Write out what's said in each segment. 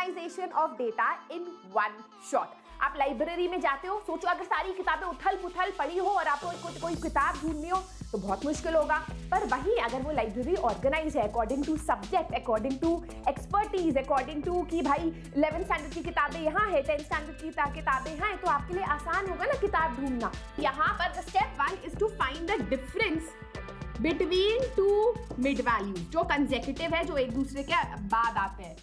Organisation of data in one shot. आप library में जाते हो, सोचो अगर सारी किताबें उथल पुथल पड़ी हो और आपको कोई किताब ढूंढनी हो तो बहुत मुश्किल होगा। पर वही अगर वो लाइब्रेरी ऑर्गेनाइज है according to subject, according to expertise, according to कि भाई 11th स्टैंडर्ड की किताबें यहाँ है, 10th स्टैंडर्ड की किताबें हैं, तो आपके लिए आसान होगा ना किताब ढूंढना। यहाँ पर step 1 is to find the difference between two mid values जो कंसेक्यूटिव है, जो एक दूसरे के बाद आते हैं।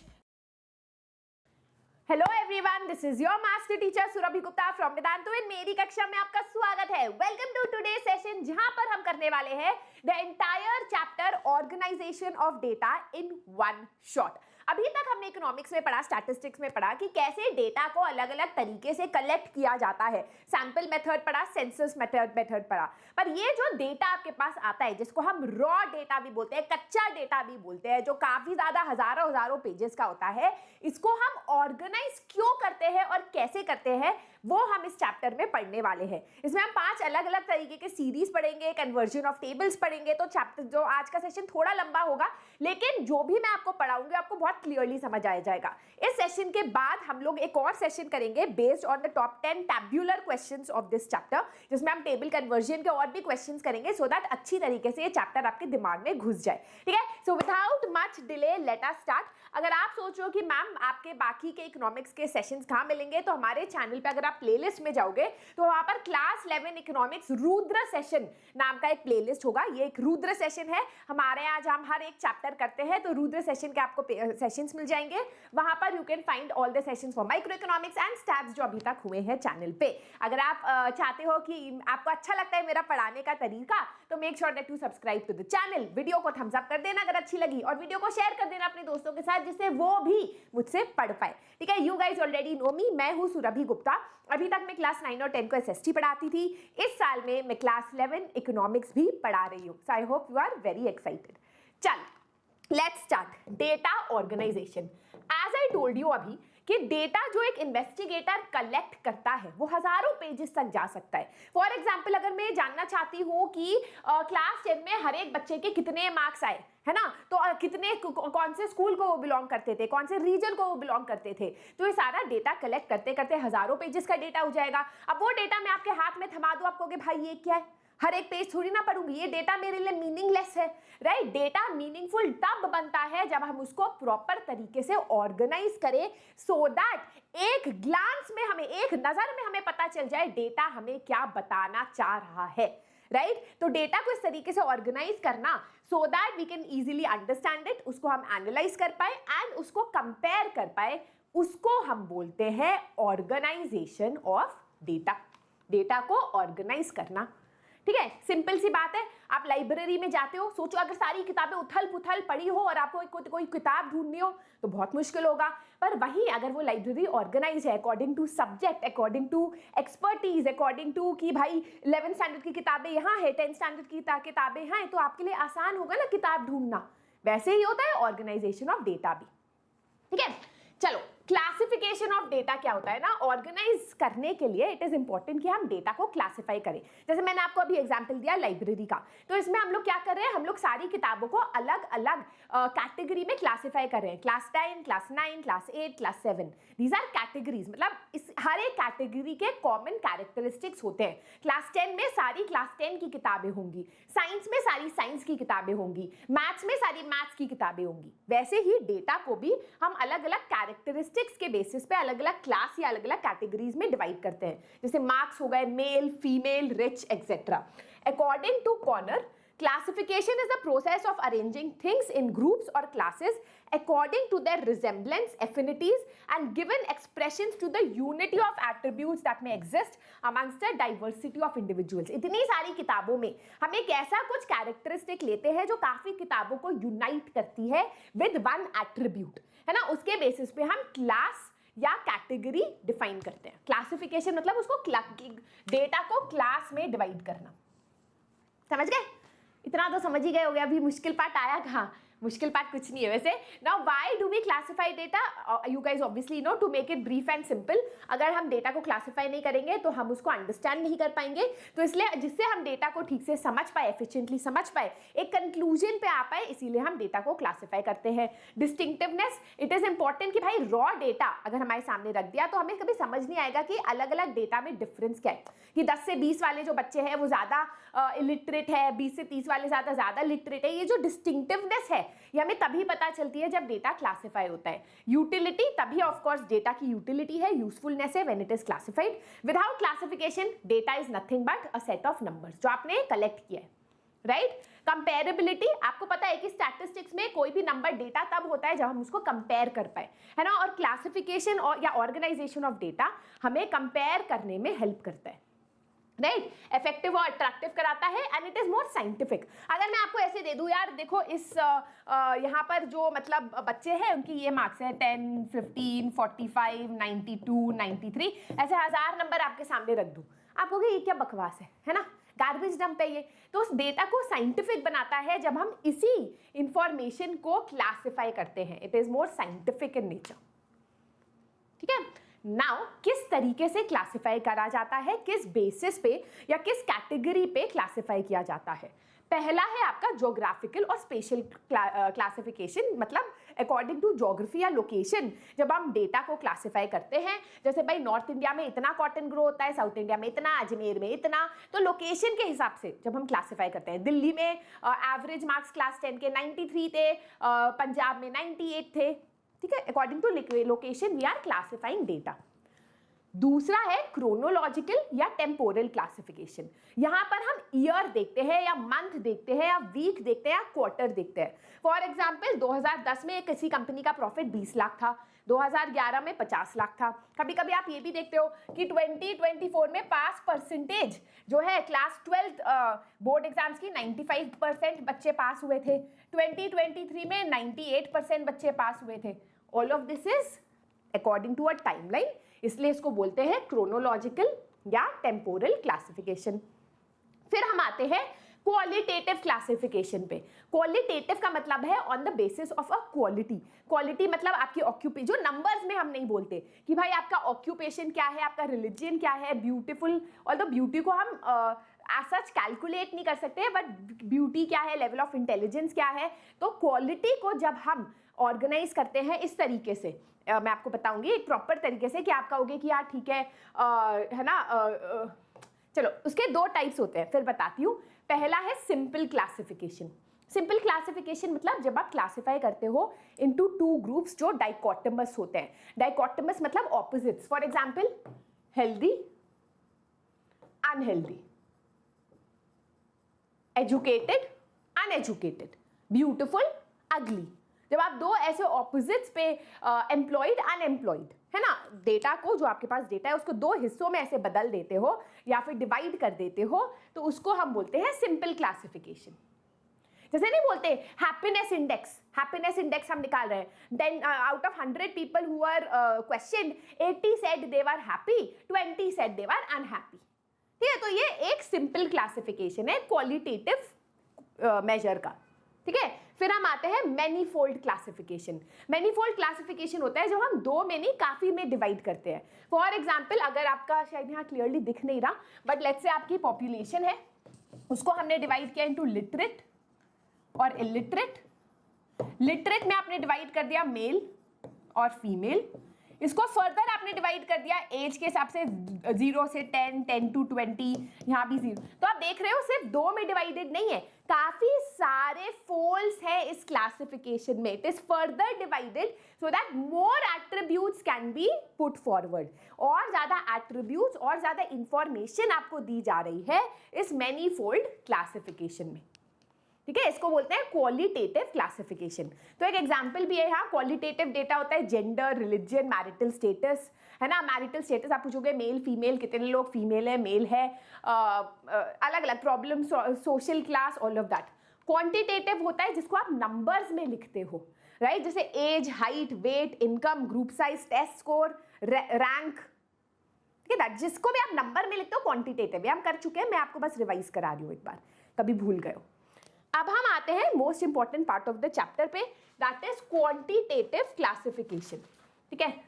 Hello everyone, this is your master teacher Surabhi Gupta from Vedantu. In मेरी कक्षा में आपका स्वागत है। वेलकम टू टुडे सेशन, जहां पर हम करने वाले हैं the entire chapter organisation of data in one shot. अभी तक हमने इकोनॉमिक्स में पढ़ा, स्टैटिस्टिक्स में पढ़ा कि कैसे डेटा को अलग अलग तरीके से कलेक्ट किया जाता है। सैंपल मेथड पढ़ा, सेंसस मेथड पढ़ा। पर ये जो डेटा आपके पास आता है, जिसको हम रॉ डेटा भी बोलते हैं, कच्चा डेटा भी बोलते हैं, जो काफी ज्यादा हजारों पेजेस का होता है, इसको हम ऑर्गेनाइज क्यों करते हैं और कैसे करते हैं वो हम इस चैप्टर में पढ़ने वाले हैं। इसमें हम 5 अलग अलग तरीके के सीरीज पढ़ेंगे, कन्वर्जन ऑफ टेबल्स पढ़ेंगे। तो चैप्टर जो आज का सेशन थोड़ा लंबा होगा, लेकिन जो भी मैं आपको पढ़ाऊंगी आपको बहुत क्लियरली समझ आ जाएगा। इस सेशन के बाद हम लोग एक और सेशन करेंगे based on the top 10 tabular questions of this chapter, जिसमें हम टेबल कन्वर्जन के और भी क्वेश्चंस करेंगे सो दैट अच्छी तरीके से ये चैप्टर आपके दिमाग में घुस जाए। ठीक है, so without much delay let us start. अगर आप सोच रहे हो कि मैम आपके बाकी के इकोनॉमिक्स के सेशंस कहाँ मिलेंगे, तो हमारे चैनल पे अगर आप प्लेलिस्ट में जाओगे तो वहां पर क्लास 11 इकोनॉमिक्स रुद्र सेशन नाम का एक प्लेलिस्ट होगा। ये एक रुद्र सेशन है हमारे यहाँ, जहाँ हम हर एक चैप्टर करते हैं, तो रुद्र सेशन के आपको सेशंस मिल जाएंगे। वहां पर you can find all the sessions for micro economics and stats जो अभी तक हुए हैं चैनल पे। अगर आप चाहते हो कि आपको अच्छा लगता है मेरा पढ़ाने का तरीका, तो make sure that you subscribe to the channel. Video को थम्स अप कर देना अगर अच्छी लगी, और वीडियो को शेयर कर देना अपने दोस्तों के साथ, जिससे वो भी मुझसे पढ़ पाए। ठीक है, यू गाइज ऑलरेडी नो मी, मैं हूं सुरभि गुप्ता। अभी तक मैं क्लास 9 और 10 को एसएसटी पढ़ाती थी। इस साल में मैं क्लास 11 इकोनॉमिक्स भी पढ़ा रही हूं। So I hope you are very excited. चल let's start data organisation. As I told you अभी कि डेटा जो एक इन्वेस्टिगेटर कलेक्ट करता है वो हजारों पेजेस तक जा सकता है। फॉर एग्जाम्पल, अगर मैं जानना चाहती हूँ कि क्लास 10 में हर एक बच्चे के कितने मार्क्स आए, है ना, तो कितने कौन से स्कूल को वो बिलोंग करते थे, कौन से रीजन को वो बिलोंग करते थे, तो ये सारा डेटा कलेक्ट करते करते हजारों पेजेस का डेटा हो जाएगा। अब वो डेटा मैं आपके हाथ में थमा दूं, आप कहोगे भाई ये क्या है, हर एक पेज थोड़ी ना पढ़ूंगी, ये डेटा मेरे लिए मीनिंगलेस है। राइट, डेटा मीनिंगफुल तब बनता है जब हम उसको प्रॉपर तरीके से ऑर्गेनाइज करें, सो दैट एक ग्लांस में हमें, एक नजर में हमें पता चल जाए डेटा हमें क्या बताना चाह रहा है। राइट, तो डेटा को इस तरीके से ऑर्गेनाइज करना so that we can easily understand it, उसको हम एनालाइज कर पाए एंड उसको कंपेयर कर पाए, उसको हम बोलते हैं ऑर्गेनाइजेशन ऑफ डेटा। डेटा को ऑर्गेनाइज करना, ठीक है, सिंपल सी बात है। आप लाइब्रेरी में जाते हो, सोचो अगर सारी किताबें उथल पुथल पड़ी हो और आपको कोई किताब ढूंढनी हो तो बहुत मुश्किल होगा। पर वही अगर वो लाइब्रेरी ऑर्गेनाइज है according to subject, according to expertise, according to कि भाई 11th स्टैंडर्ड की किताबें यहाँ है, 10th स्टैंडर्ड की किताबें हैं, तो आपके लिए आसान होगा ना किताब ढूंढना। वैसे ही होता है ऑर्गेनाइजेशन ऑफ डेटा भी। ठीक है, चलो क्लासिफिकेशन ऑफ डेटा क्या होता है ना, ऑर्गेनाइज करने के लिए इट इज इंपॉर्टेंट कि हम डेटा को क्लासिफाई करें। जैसे मैंने आपको अभी एग्जांपल दिया लाइब्रेरी का, तो इसमें हम लोग क्या कर रहे हैं, हम लोग सारी किताबों को अलग अलग कैटेगरी में क्लासिफाई कर रहे हैं। Class 10, class 9, class 8, class 7, these are categories. मतलब इस हर एक कैटेगरी के कॉमन कैरेक्टरिस्टिक्स होते हैं। क्लास 10 में सारी क्लास 10 की किताबें होंगी, साइंस में सारी साइंस की किताबें होंगी, मैथ्स में सारी मैथ्स की किताबें होंगी। वैसे ही डेटा को भी हम अलग अलग कैरेक्टरिस्टिक्स के बेसिस पे अलग अलग क्लास या अलग अलग कैटेगरीज में डिवाइड करते हैं। जैसे मार्क्स हो गए, male, female, rich etcetera. According to corner, classification is the process of arranging things in groups or classes according to their resemblance, affinities and given expressions to the unity of attributes that may exist amongst the diversity of individuals। इतनी सारी किताबों में हम एक ऐसा कुछ characteristic लेते हैं जो काफी किताबों को यूनाइट करती है विद वन एट्रीब्यूट, है ना। उसके बेसिस पे हम क्लास या कैटेगरी डिफाइन करते हैं। क्लासिफिकेशन मतलब उसको डेटा को क्लास में डिवाइड करना। समझ गए? इतना तो समझ ही गए हो गया, अभी मुश्किल पार्ट आया कहाँ, मुश्किल पार्ट कुछ नहीं है वैसे। Now why do we classify data? You guys obviously know, to make it brief and simple. अगर हम डेटा को क्लासिफाई नहीं करेंगे तो हम उसको अंडरस्टैंड नहीं कर पाएंगे, तो इसलिए जिससे हम डेटा को ठीक से समझ पाए, एफिशिएंटली समझ पाए, एक कंक्लूजन पे आ पाए, इसीलिए हम डेटा को क्लासिफाई करते हैं। डिस्टिंक्टिवनेस, इट इज इंपॉर्टेंट कि भाई रॉ डेटा अगर हमारे सामने रख दिया तो हमें कभी समझ नहीं आएगा कि अलग अलग डेटा में डिफरेंस क्या है, कि 10 से 20 वाले जो बच्चे हैं वो ज्यादा इलिटरेट है, 20 से 30 वाले ज्यादा लिटरेट है। ये जो डिस्टिंक्टिवनेस है ये हमें तभी पता चलती है जब डेटा क्लासिफाई होता है। यूटिलिटी, तभी ऑफ कोर्स डेटा की यूटिलिटी है, यूजफुलनेस है when it is classified. Without classification data is nothing but a set of numbers जो आपने कलेक्ट किया है, राइट। कंपेरेबिलिटी, आपको पता है कि स्टैटिस्टिक्स में कोई भी नंबर डेटा तब होता है जब हम उसको कंपेयर कर पाए, है ना। और क्लासिफिकेशन और या ऑर्गेनाइजेशन ऑफ डेटा हमें कंपेयर करने में हेल्प करता है, राइट। इफेक्टिव और अट्रैक्टिव कराता है and it is more scientific. अगर मैं आपको ऐसे दे दूं यार देखो इस यहाँ पर जो मतलब बच्चे हैं उनकी ये मार्क्स है 10, 15, 45, 92, 93, ऐसे 1000 नंबर आपके सामने रख दूं, आप कहोगे ये क्या बकवास है ना, गार्बेज डंप है ये। तो उस डेटा को साइंटिफिक बनाता है जब हम इसी इंफॉर्मेशन को क्लासिफाई करते हैं। It is more scientific in nature, ठीक है। नाउ किस तरीके से क्लासिफाई करा जाता है, किस बेसिस पे या किस कैटेगरी पे क्लासिफाई किया जाता है? पहला है आपका ज्योग्राफिकल और स्पेशल क्लासिफिकेशन, मतलब अकॉर्डिंग टू ज्योग्राफी या लोकेशन जब हम डेटा को क्लासिफाई करते हैं। जैसे भाई नॉर्थ इंडिया में इतना कॉटन ग्रो होता है, साउथ इंडिया में इतना, अजमेर में इतना, तो लोकेशन के हिसाब से जब हम क्लासिफाई करते हैं। दिल्ली में एवरेज मार्क्स क्लास 10 के 93 थे, पंजाब में 98 थे, ठीक है। According to location we are classifying data. दूसरा है क्रोनोलॉजिकल या टेम्पोरल क्लासिफिकेशन। यहां पर हम ईयर देखते हैं या मंथ देखते हैं या वीक देखते हैं या क्वार्टर देखते हैं। फॉर एग्जांपल 2010 में किसी कंपनी का प्रॉफिट 20 लाख था, 2011 में 50 लाख था। कभी कभी आप ये भी देखते हो कि 2024 में पास परसेंटेज जो है क्लास 12 बोर्ड एग्जाम्स की 95% बच्चे पास हुए थे, 2023 में 98% बच्चे पास हुए थे। All of this is according to a timeline, इसलिए इसको बोलते हैं क्रोनोलॉजिकल या टेम्पोरल क्लासिफिकेशन। फिर हम आते हैं क्वालिटेटिव क्लासिफिकेशन पे। क्वालिटेटिव का मतलब है on the basis of a quality. Quality मतलब आपकी ऑक्यूपेशन, जो नंबर्स में हम नहीं बोलते कि भाई आपका ऑक्यूपेशन क्या है, आपका रिलीजन क्या है, ब्यूटीफुल, और द ब्यूटी को हम एज सच कैलकुलेट नहीं कर सकते, बट ब्यूटी क्या है, लेवल ऑफ इंटेलिजेंस क्या है। तो क्वालिटी को जब हम ऑर्गेनाइज करते हैं इस तरीके से, मैं आपको बताऊंगी एक प्रॉपर तरीके से कि आप कहोगे कि यार ठीक है ना, चलो उसके दो टाइप्स होते हैं, फिर बताती हूँ। पहला है सिंपल क्लासिफिकेशन। सिंपल क्लासिफिकेशन मतलब जब आप क्लासिफाई करते हो इनटू टू ग्रुप्स जो डाइकोटमस होते हैं। डाइकोटमस मतलब opposites. For example healthy, unhealthy, educated, uneducated, beautiful, अगली। जब आप दो ऐसे ऑपोजिट्स पे एम्प्लॉयड, अनएम्प्लॉयड, है ना, डेटा को, जो आपके पास डेटा है उसको दो हिस्सों में ऐसे बदल देते हो या फिर डिवाइड कर देते हो, तो उसको हम बोलते हैं सिंपल क्लासिफिकेशन। जैसे नहीं बोलते हैप्पीनेस इंडेक्स, हैप्पीनेस इंडेक्स हम निकाल रहे हैं, then out of 100 people who are question 80 said they were happy, 20 said they were unhappy. ठीक है, तो ये एक सिंपल क्लासिफिकेशन है क्वालिटेटिव मेजर का, ठीक है। फिर हम आते हैं मैनीफोल्ड क्लासिफिकेशन। मैनीफोल्ड क्लासिफिकेशन होता है जब हम दो में नहीं काफी में डिवाइड करते हैं। फॉर एग्जांपल अगर आपका, शायद यहाँ क्लियरली दिख नहीं रहा, बट लेट्स से आपकी पॉपुलेशन है, उसको हमने डिवाइड किया इनटू लिटरेट और इलिटरेट। लिटरेट में आपने डिवाइड कर दिया मेल और फीमेल, इसको फर्दर आपने डिवाइड कर दिया एज के हिसाब से 0 से 10, 10 to 20, यहाँ भी 0। तो आप देख रहे हो सिर्फ दो में डिवाइडेड नहीं है, काफी सारे फोल्ड्स है इस क्लासिफिकेशन में। It is further divided so that more attributes can be put forward, और ज्यादा एट्रीब्यूट्स और ज्यादा इंफॉर्मेशन आपको दी जा रही है इस मैनीफोल्ड क्लासिफिकेशन में, ठीक है। इसको बोलते हैं क्वालिटेटिव क्लासिफिकेशन। तो एक एग्जांपल भी है यहाँ, क्वालिटेटिव डेटा होता है जेंडर, रिलीजन, मैरिटल स्टेटस, है ना। मैरिटल स्टेटस आप पूछोगे मेल फीमेल, कितने लोग फीमेल है, मेल है, अलग अलग problem, social class, all of that. Quantitative होता है जिसको आप नंबर्स में लिखते हो, राइट, जैसे age, height, weight, income, group size, test score, rank, ठीक है। जिसको भी आप नंबर में लिखते हो क्वांटिटेटिव, हम कर चुके हैं, मैं आपको बस रिवाइज करा रही हूँ एक बार, कभी भूल गए हो। अब हम आते हैं most important part of the chapter पे, दैट इज क्वांटिटेटिव क्लासिफिकेशन। ठीक है,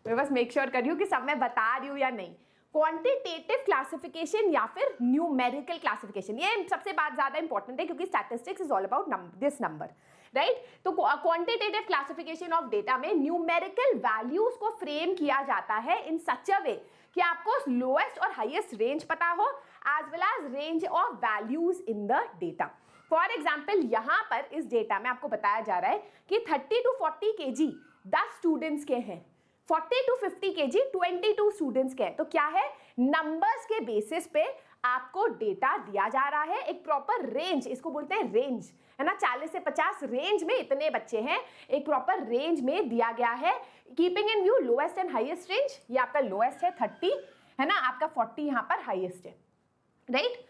मैं बस मेक श्योर कर रही हूँ कि सब मैं बता रही हूँ या नहीं। क्वांटिटेटिव क्लासिफिकेशन या फिर न्यूमेरिकल क्लासिफिकेशन, ये सबसे बात ज्यादा इंपॉर्टेंट है क्योंकि statistics is all about this number, right. तो क्वांटिटेटिव क्लासिफिकेशन ऑफ डेटा में न्यूमेरिकल वैल्यूज को फ्रेम किया जाता है इन सच अ वे कि आपको लोएस्ट और हाईएस्ट रेंज पता हो, as well as range of values in the data. For example यहाँ पर इस डेटा में आपको बताया जा रहा है कि 30 to 40 kg 10 स्टूडेंट्स के हैं, 40 to 50 kg 22 स्टूडेंट्स के हैं। तो क्या है, नंबर्स के बेसिस पे आपको डेटा दिया जा रहा है, एक प्रॉपर रेंज, इसको बोलते हैं रेंज, है ना। 40 से 50 रेंज में इतने बच्चे हैं, एक प्रॉपर रेंज में दिया गया है, keeping in view lowest and highest range. ये आपका लोएस्ट है 30, है ना, आपका 40 यहाँ पर हाईएस्ट है, right.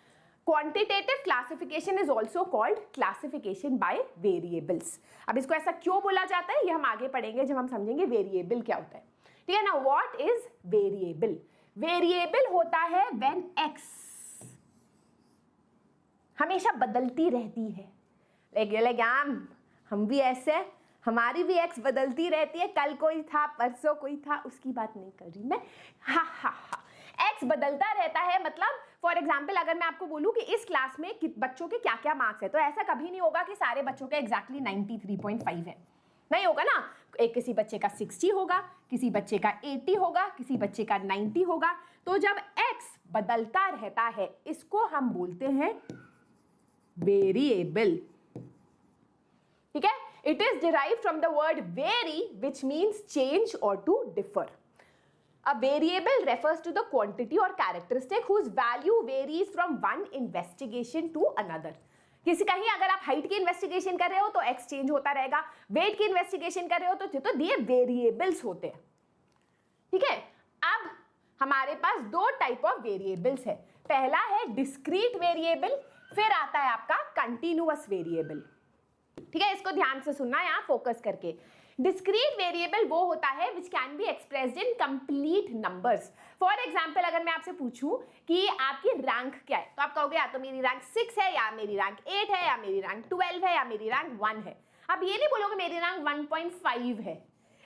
Quantitative classification is also called classification bye variables. अब इसको ऐसा क्यों बोला जाता है ये हम आगे पढ़ेंगे जब हम समझेंगे वेरिएबल क्या होता है। ठीक है ना, व्हाट इज वेरिएबल? वेरिएबल होता है व्हेन एक्स हमेशा बदलती रहती है। हम भी ऐसे, हमारी भी एक्स बदलती रहती है, कल कोई था परसों कोई था, उसकी बात नहीं कर रही मैं। हा एक्स बदलता रहता है, मतलब फॉर एग्जाम्पल अगर मैं आपको बोलूं कि इस क्लास में बच्चों के क्या क्या मार्क्स है, तो ऐसा कभी नहीं होगा कि सारे बच्चों के एग्जैक्टली 93.5 है, नहीं होगा ना। एक किसी बच्चे का 60 होगा, किसी बच्चे का 80 होगा, किसी बच्चे का 90 होगा। तो जब एक्स बदलता रहता है इसको हम बोलते हैं वेरिएबल। ठीक है, it is derived from the word vary which means change और to differ. A variable refers to the quantity or characteristic whose value varies from one investigation to another. किसी कहीं अगर आप हाइट की इन्वेस्टिगेशन कर रहे हो तो एक्स चेंज होता रहेगा, वेट की इन्वेस्टिगेशन कर रहे हो तो ये वेरिएबल्स होते हैं। ठीक है, अब हमारे पास दो टाइप ऑफ वेरिएबल्स है। पहला है डिस्क्रीट वेरिएबल, फिर आता है आपका कंटिन्यूअस वेरिएबल। ठीक है, इसको ध्यान से सुनना है यहाँ फोकस करके। डिस्क्रीट वेरिएबल वो होता है which can be expressed in complete numbers. For example अगर मैं आपसे पूछूं कि आपकी रैंक क्या है, तो आप कहोगे या तो मेरी रैंक 6 है, या मेरी रैंक 8 है, या मेरी रैंक 12 है, या मेरी रैंक 1 है। आप ये नहीं बोलोगे मेरी रैंक 1.5 है,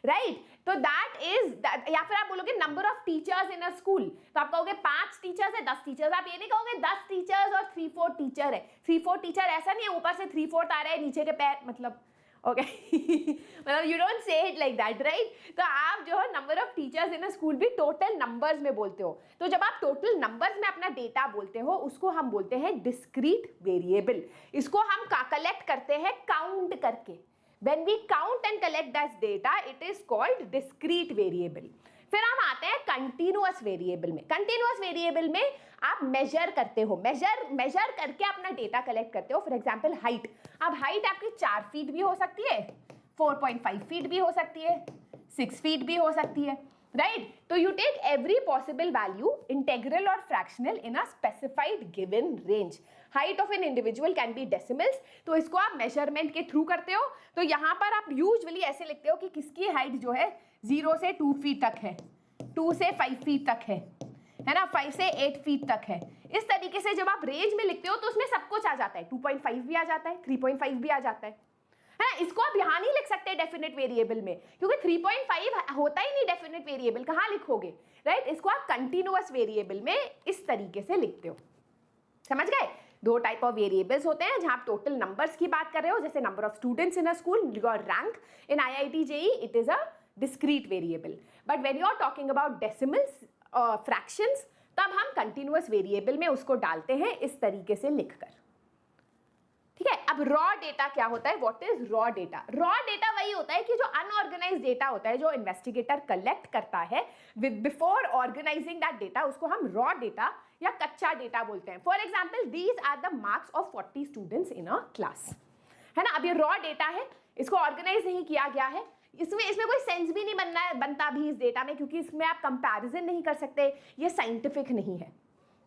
राइट। तो दैट इज, या फिर आप बोलोगे number of teachers in a school, तो आप कहोगे 5 टीचर्स है, 10 टीचर्स। आप ये नहीं कहोगे 10 टीचर्स और 3/4 टीचर है। 3/4 टीचर ऐसा नहीं है ऊपर से 3/4 आ रहा है नीचे के पैर, मतलब ओके मतलब you don't say it like that, right. तो आप जो है number of teachers in a school भी टोटल नंबर्स में बोलते हो। तो जब आप टोटल नंबर्स में अपना डेटा बोलते हो उसको हम बोलते हैं डिस्क्रीट वेरिएबल। इसको हम कलेक्ट करते हैं काउंट करके। When we count and collect that data, it is called discrete variable. फिर हम आते हैं कंटिन्यूअस वेरिएबल में। कंटिन्यूअस वेरिएबल में आप मेजर करते हो, मेजर करके अपना डेटा कलेक्ट करते हो। फॉर एग्जांपल हाइट, अब हाइट आपकी 4 फीट भी हो सकती है, 4.5 फीट भी हो सकती है, 6 फीट भी हो सकती है, राइट। तो you take every possible value integral और fractional in a specified given range. Height of an individual can be decimals, तो इसको आप मेजरमेंट के थ्रू करते हो। तो यहाँ पर आप यूजुअली ऐसे लिखते हो कि किसकी हाइट जो है 0 से 2 फीट तक है, 2 से 5 फीट तक है ना, 5 से 8 फीट तक है। इस तरीके से जब आप रेंज में लिखते हो तो उसमें सब कुछ आ जाता है, 2.5 भी आ जाता है, 3.5 भी आ जाता है ना। इसको आप यहाँ नहीं लिख सकते डेफिनेट वेरिएबल में, क्योंकि 3.5 होता ही नहीं डेफिनेट वेरिएबल, कहाँ लिखोगे, राइट। इसको आप कंटिन्यूअस वेरिएबल में इस तरीके से लिखते हो। समझ गए? दो टाइप ऑफ वेरिएबल्स होते हैं जहां आप टोटल नंबर्स की बात कर रहे हो, जैसे number of students in a school, your rank in IIT JEE, it is a discrete variable. But when you are talking about decimals, fractions, तब हम कंटिन्यूअस वेरिएबल में उसको डालते हैं इस तरीके से लिखकर। ठीक है, अब रॉ डेटा क्या होता है? What is raw data? Raw data वही होता है कि जो अनऑर्गेनाइज्ड डेटा होता है, जो इन्वेस्टिगेटर कलेक्ट करता है with before organising that data, उसको हम रॉ डेटा या कच्चा डेटा बोलते हैं। For example these are the marks of 40 students in a class, है ना। अब ये रॉ डेटा है, इसको ऑर्गेनाइज नहीं किया गया है, इसमें कोई सेंस भी नहीं बनता भी इस डेटा में, क्योंकि इसमें आप कंपैरिजन नहीं कर सकते, ये साइंटिफिक नहीं है।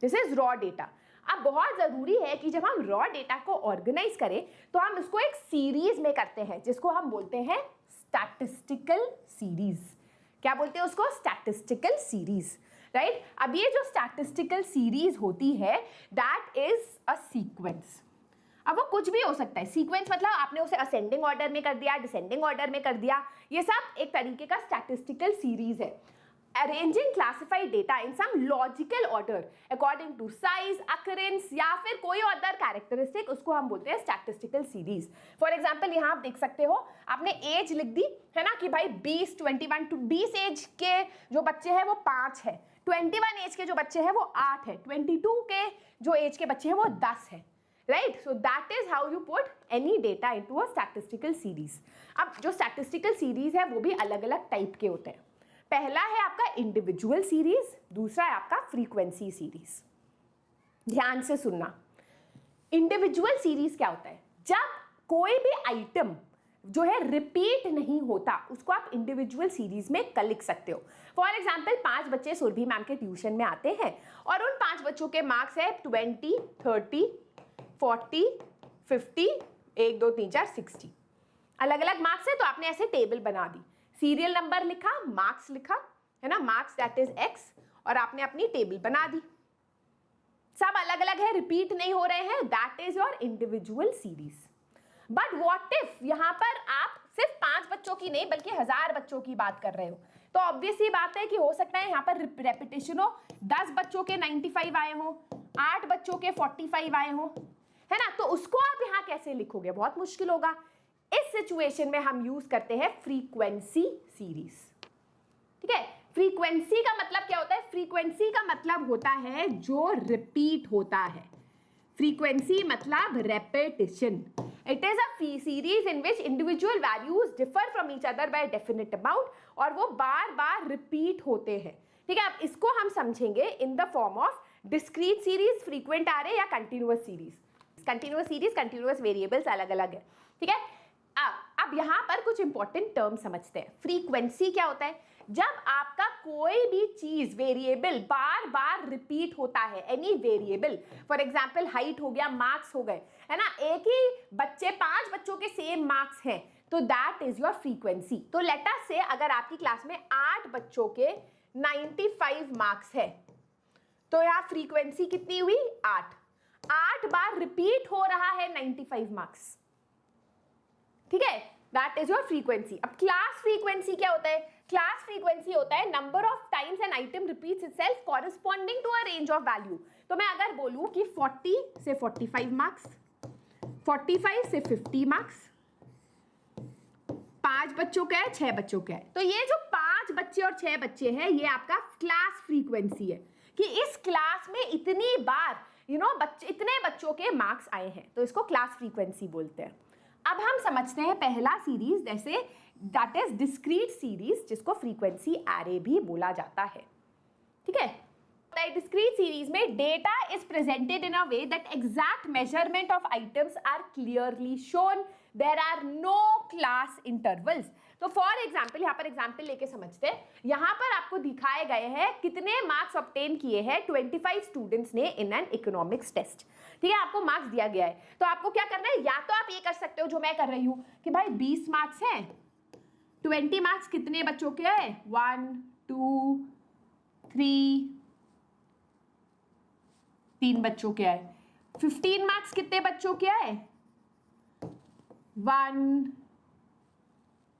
This is raw data. अब बहुत जरूरी है कि जब हम रॉ डेटा को ऑर्गेनाइज करें तो हम उसको एक सीरीज में करते हैं, जिसको हम बोलते हैं स्टैटिस्टिकल सीरीज। क्या बोलते हैं उसको? Statistical series, right. अब ये जो स्टैटिस्टिकल सीरीज होती है, दैट इज अ सीक्वेंस। अब वो कुछ भी हो सकता है, सीक्वेंस मतलब आपने उसे असेंडिंग ऑर्डर में कर दिया, डिसेंडिंग ऑर्डर में कर दिया, ये सब एक तरीके का स्टैटिस्टिकल सीरीज है। Arranging classified data in some logical order according to size, occurrence या फिर कोई अदर कैरेक्टरिस्टिक, उसको हम बोलते हैं स्टैटिस्टिकल सीरीज। फॉर एग्जांपल यहाँ आप देख सकते हो, आपने एज लिख दी है ना कि भाई 20, 21 टू 20 एज के जो बच्चे हैं वो 5 है, 21 एज के जो बच्चे हैं वो 8 है, 22 के जो एज के बच्चे हैं वो 10 है, right. So that is how you put any data into a statistical series. अब जो स्टैटिस्टिकल सीरीज है वो भी अलग अलग टाइप के होते हैं। पहला है आपका इंडिविजुअल सीरीज, दूसरा है आपका फ्रीक्वेंसी सीरीज। ध्यान से सुनना, इंडिविजुअल सीरीज क्या होता है, जब कोई भी आइटम जो है रिपीट नहीं होता उसको आप इंडिविजुअल सीरीज में कल लिख सकते हो। फॉर एग्जाम्पल 5 बच्चे सुरभि मैम के ट्यूशन में आते हैं और उन 5 बच्चों के मार्क्स है 20, 30, 40, 50, 1, 2, 3, 4, 60, अलग अलग मार्क्स है। तो आपने ऐसे टेबल बना दी, सीरियल नंबर लिखा, मार्क्स लिखा, है ना, मार्क्स दैट इज x, और आपने अपनी टेबल बना दी। सब अलग अलग है, रिपीट नहीं हो रहे हैं, that is your individual series. But what if यहाँ पर आप सिर्फ 5 बच्चों की नहीं बल्कि 1000 बच्चों की बात कर रहे हो, तो ऑब्वियस ही बात है कि हो सकता है यहाँ पर रेपिटेशन हो, 10 बच्चों के 95 आए हो, 8 बच्चों के 45 आए हो, है ना। तो उसको आप यहाँ कैसे लिखोगे, बहुत मुश्किल होगा। इस सिचुएशन में हम यूज करते हैं फ्रीक्वेंसी सीरीज, ठीक है। फ्रीक्वेंसी का मतलब क्या होता है, फ्रीक्वेंसी का मतलब होता है जो रिपीट होता है। फ्रीक्वेंसी मतलब repetition. It is a series in which individual values differ from each other by definite amount, और वो बार बार रिपीट होते हैं, ठीक है। अब इसको हम समझेंगे in the form of discrete series, frequent array या continuous series. Continuous series, continuous variables अलग अलग है, ठीक है। अब यहां पर कुछ इंपॉर्टेंट टर्म समझते हैं। फ्रीक्वेंसी क्या होता है, जब आपका कोई भी चीज वेरिएबल बार बार रिपीट होता है, any variable, for example height हो गया, मार्क्स हो गए, है ना, एक ही बच्चे 5 बच्चों के सेम मार्क्स हैं, तो दैट इज योर फ्रीक्वेंसी। तो लेट अस से अगर आपकी क्लास में 8 बच्चों के 95 मार्क्स है, तो यहाँ फ्रीक्वेंसी कितनी हुई, 8 बार रिपीट हो रहा है 95 मार्क्स, ठीक है, दैट इज योर फ्रीक्वेंसी। अब क्लास फ्रीक्वेंसी क्या होता है, क्लास फ्रीक्वेंसी होता है number of times an item repeats itself corresponding to a range of value. तो मैं अगर बोलूं कि 40 से 45 मार्क्स, 45 से 50 मार्क्स, 5 बच्चों का है, 6 बच्चों का है, तो ये जो 5 बच्चे और 6 बच्चे हैं ये आपका क्लास फ्रीक्वेंसी है कि इस क्लास में इतनी बार बच्चे, इतने बच्चों के मार्क्स आए हैं, तो इसको क्लास फ्रीक्वेंसी बोलते हैं। अब हम समझते हैं पहला सीरीज, जैसे दैट इज डिस्क्रीट सीरीज, जिसको फ्रीक्वेंसी एरे भी बोला जाता है, ठीक है। डिस्क्रीट सीरीज में data is presented in a way that exact measurement of items are clearly shown, there are no class intervals. तो फॉर एग्जाम्पल, यहाँ पर एग्जाम्पल लेके समझते हैं, यहाँ पर आपको दिखाए गए हैं कितने मार्क्स ऑब्टेन किए हैं 25 स्टूडेंट्स ने इन एन इकोनॉमिक्स टेस्ट, ठीक है। आपको मार्क्स दिया गया है, तो आपको क्या करना है, या तो आप ये कर सकते हो जो मैं कर रही हूं कि भाई 20 मार्क्स हैं, 20 मार्क्स कितने बच्चों के हैं, 1, 2, 3 बच्चों के आए। 15 मार्क्स कितने बच्चों के आए, 1,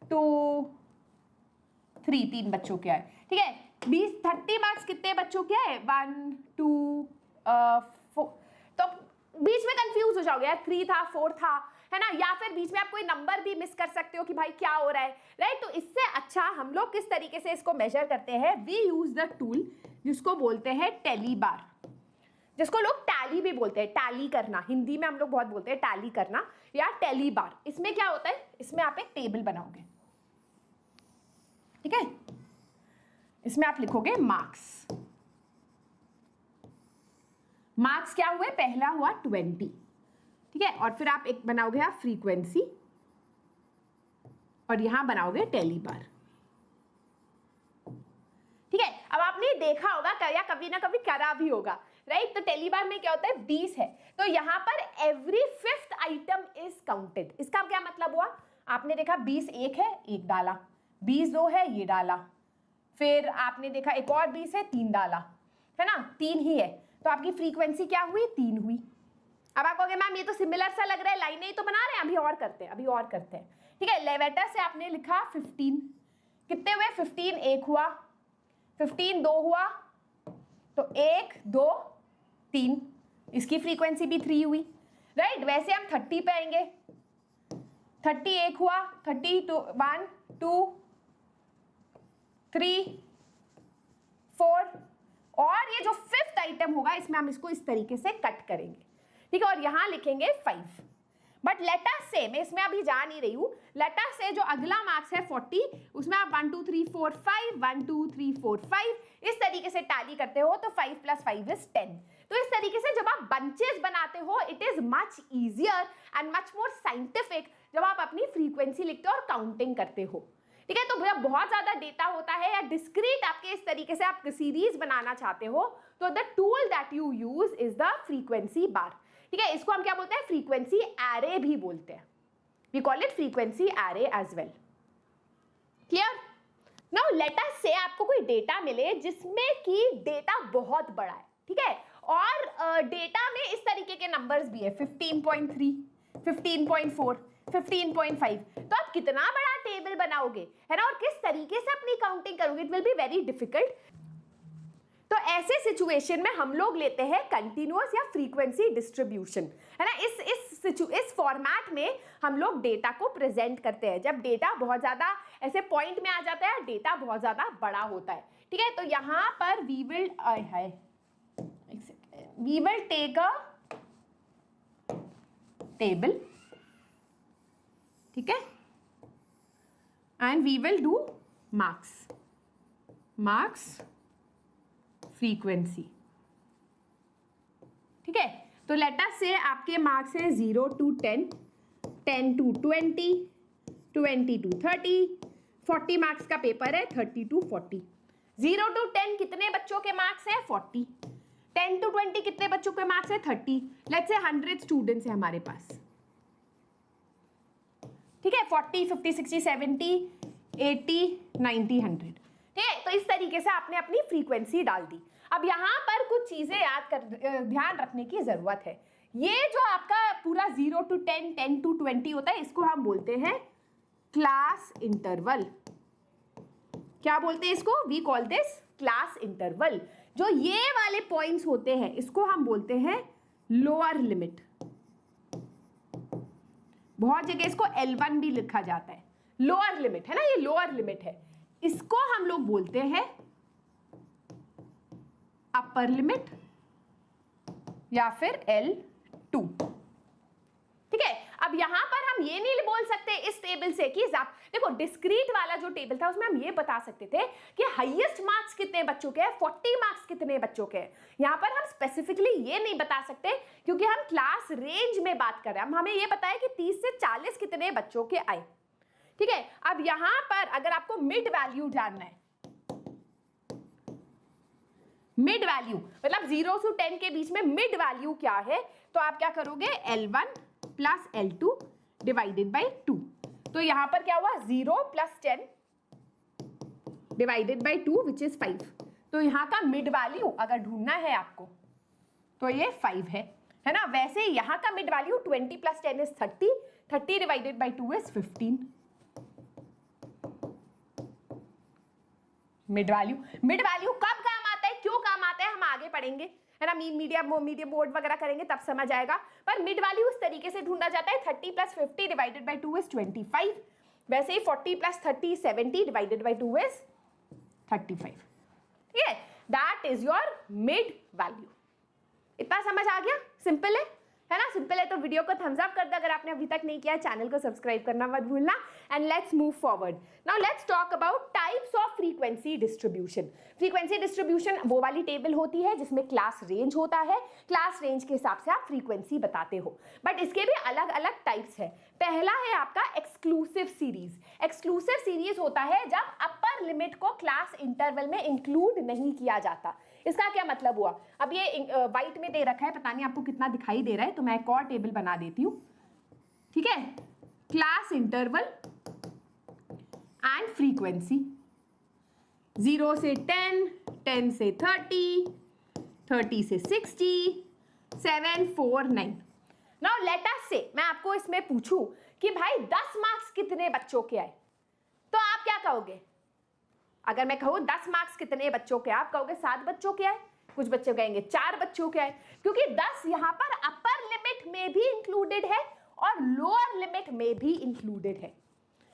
2, 3 बच्चों के आए, ठीक है। 30 मार्क्स कितने बच्चों के आए, 1, 2, 4, तो बीच में कंफ्यूज हो जाओगे यार, 3 था, 4 था, है ना, या फिर बीच में आप कोई नंबर भी मिस कर सकते हो कि भाई क्या हो रहा है, राइट। तो इससे अच्छा हम लोग किस तरीके से इसको मेजर करते हैं, वी यूज द टूल जिसको बोलते हैं टैली बार, जिसको लोग टैली भी बोलते हैं, टैली करना, हिंदी में हम लोग बहुत बोलते हैं टैली करना या टैली बार। इसमें क्या होता है, इसमें आप एक टेबल बनाओगे, ठीक है, इसमें आप लिखोगे मार्क्स, मार्क्स क्या हुए, पहला हुआ 20, ठीक है, और फिर आप एक बनाओगे आप फ्रीक्वेंसी, और यहां बनाओगे टैली बार, ठीक है। अब आपने देखा होगा या कभी ना कभी करा भी होगा, राइट। तो टैली बार में क्या होता है, 20 है, तो यहां पर every 5th item is counted. इसका क्या मतलब हुआ, आपने देखा 20 एक है, 1 डाला, 20 2 है, ये डाला, फिर आपने देखा एक और 20 है, 3 डाला, है ना, 3 ही है, तो आपकी फ्रीक्वेंसी क्या हुई, 3 हुई, अब आप कहोगे मैम ये तो सिमिलर सा लग रहा है, लाइनें ही तो बना रहे हैं, अभी और करते हैं। ठीक है, लेवेटर से आपने लिखा 15, कितने हुए 15, एक हुआ, 15 दो हुआ, तो 1 2 3, इसकी फ्रीक्वेंसी भी 3 हुई, राइट। वैसे हम 30 पे आएंगे, 30 एक हुआ, 30 1 2 3 4, और ये जो 5th आइटम होगा इसमें हम इसको इस तरीके से कट करेंगे, ठीक है, और यहां लिखेंगे 5। बट लेट अस से, मैं इसमें अभी जा नहीं रही हूं, लेट अस से जो अगला मार्क्स है 40, उसमें आप 1 2 3 4 5 1 2 3 4 5 इस तरीके से टैली करते हो, तो 5 + 5 = 10। तो इस तरीके से जब आप बंचेस बनाते हो, it is much easier and much more scientific जब आप अपनी फ्रीक्वेंसी लिखते हो और काउंटिंग करते हो, ठीक है। तो जब बहुत ज्यादा डेटा होता है या डिस्क्रीट आपके इस तरीके से आप सीरीज बनाना चाहते हो, तो the tool that you use is the frequency bar, ठीक है। इसको हम क्या बोलते हैं, फ्रीक्वेंसी एरे भी बोलते हैं, we call it frequency array as well. Clear? Now let us say आपको कोई डेटा मिले जिसमें कि डेटा बहुत बड़ा है, ठीक है, और डेटा में इस तरीके के नंबर्स भी है, 15.3 15.4 15.5, तो आप कितना बड़ा टेबल बनाओगे, है ना, और किस तरीके से अपनी काउंटिंग करोगे, it will be very difficult. तो ऐसे सिचुएशन में हम लोग लेते हैं कंटिन्यूअस या फ्रीक्वेंसी डिस्ट्रीब्यूशन, है ना। इस फॉर्मेट में हम लोग डेटा को प्रेजेंट करते हैं जब डेटा बहुत ज्यादा ऐसे पॉइंट में आ जाता है, डेटा बहुत ज्यादा बड़ा होता है, ठीक है। तो यहां पर we will take a table, ठीक है, and we will do marks frequency, ठीक है। तो लेट अस से आपके मार्क्स हैं 0 to 10, 10 to 20, 20 to 30, 40 मार्क्स का पेपर है, 30 to 40। 0 to 10 कितने बच्चों के मार्क्स हैं, 40। 10 to 20 कितने बच्चों के मार्क्स है, 30। लेट्स से 100 स्टूडेंट्स हैं हमारे पास, ठीक है, 40 50 60 70 80 90 100, ठीक है। तो इस तरीके से आपने अपनी फ्रीक्वेंसी डाल दी। अब यहां पर कुछ चीजें ध्यान रखने की जरूरत है। ये जो आपका पूरा 0 to 10 10 to 20 होता है, इसको हम बोलते हैं क्लास इंटरवल। क्या बोलते हैं इसको, we call this class interval. जो ये वाले पॉइंट्स होते हैं इसको हम बोलते हैं लोअर लिमिट, बहुत जगह इसको L1 भी लिखा जाता है, लोअर लिमिट है ना, ये लोअर लिमिट है। इसको हम लोग बोलते हैं अपर लिमिट या फिर L2, ठीक है। अब यहां पर हम ये नहीं बोल सकते इस टेबल से कि देखो डिस्क्रीट वाला जो टेबल था उसमें हम ये बता सकते थे कि हाईएस्ट मार्क्स कितने बच्चों के हैं, 40 मार्क्स कितने बच्चों के हैं। यहां पर हम स्पेसिफिकली ये नहीं बता सकते क्योंकि हम क्लास रेंज में बात कर रहे हैं, हमें ये पता है कि 30 से 40 कितने बच्चों के आए, ठीक है। अब यहां पर अगर आपको मिड वैल्यू जानना है, मिड वैल्यू मतलब 0 से 10 के बीच में मिड वैल्यू क्या है, तो आप क्या करोगे, L1 + L2 डिवाइडेड बाई 2। तो यहां पर क्या हुआ, 0 + 10 डिवाइडेड बाई 2 विच इज 5। तो यहां का मिड वैल्यू अगर ढूंढना है आपको तो ये 5 है ना। वैसे यहां का mid value 20 + 10 is 30, 30 divided by 2 is 15। Mid value कब काम आता है, क्यों काम आता है, हम आगे पढ़ेंगे, है ना। मीडियम बोर्ड वगैरह करेंगे तब समझ आएगा। पर मिड वैल्यू इस तरीके से ढूंढा जाता है, 30 + 50 डिवाइडेड बाई 2 इज 25। वैसे ही 40 + 30 70 डिवाइडेड बाई 2 इज 35, ठीक है। That is your mid value. इतना समझ आ गया, सिंपल है ना, सिंपल है। तो वीडियो को थम्स अप कर दो अगर आपने अभी तक नहीं किया, चैनल को सब्सक्राइब करना मत भूलना। And let's move forward. Now let's talk about types of frequency distribution. Frequency distribution वो वाली टेबल होती है जिसमें क्लास रेंज होता है, क्लास रेंज के हिसाब से आप फ्रीक्वेंसी बताते हो, बट इसके भी अलग अलग टाइप्स है। पहला है आपका एक्सक्लूसिव सीरीज। एक्सक्लूसिव सीरीज होता है जब अपर लिमिट को क्लास इंटरवल में इंक्लूड नहीं किया जाता। इसका क्या मतलब हुआ, अब ये व्हाइट में दे रखा है, पता नहीं आपको कितना दिखाई दे रहा है, तो मैं एक और टेबल बना देती हूं, ठीक है। क्लास इंटरवल एंड फ्रीक्वेंसी 0 से 10, 10 से 30, 30 से 60, 7 4 9। नाउ लेट अस से मैं आपको इसमें पूछूं कि भाई 10 मार्क्स कितने बच्चों के आए, तो आप क्या कहोगे? अगर मैं कहूँ 10 मार्क्स कितने बच्चों के, आप कहोगे 7 बच्चों के आए, कुछ बच्चे कहेंगे 4 बच्चों के आए, क्योंकि 10 यहाँ पर अपर लिमिट में भी इंक्लूडेड है और लोअर लिमिट में भी इंक्लूडेड है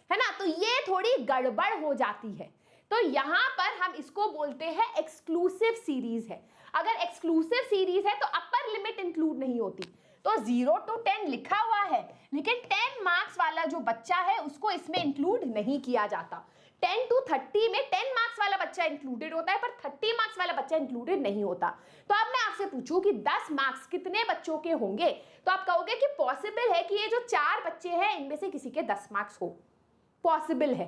ना। तो ये थोड़ी गड़बड़ हो जाती है, तो यहां पर हम इसको बोलते हैं एक्सक्लूसिव सीरीज है। अगर एक्सक्लूसिव सीरीज है तो अपर लिमिट इंक्लूड नहीं होती, तो 0 to 10 लिखा हुआ है लेकिन 10 मार्क्स वाला जो बच्चा है उसको इसमें इंक्लूड नहीं किया जाता। 10 to 30 में 10 मार्क्स वाला बच्चा इंक्लूडेड होता है पर 30 मार्क्स वाला बच्चा इंक्लूडेड नहीं होता। तो अब मैं आपसे पूछूं कि 10 मार्क्स कितने बच्चों के होंगे, तो आप कहोगे कि पॉसिबल है कि ये जो 4 बच्चे हैं इनमें से किसी के 10 मार्क्स हो, पॉसिबल है,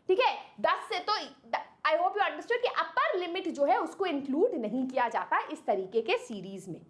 ठीक है। 10 से तो आई होप यू अंडरस्टूड कि अपर लिमिट जो है उसको इंक्लूड नहीं किया जाता इस तरीके के सीरीज में,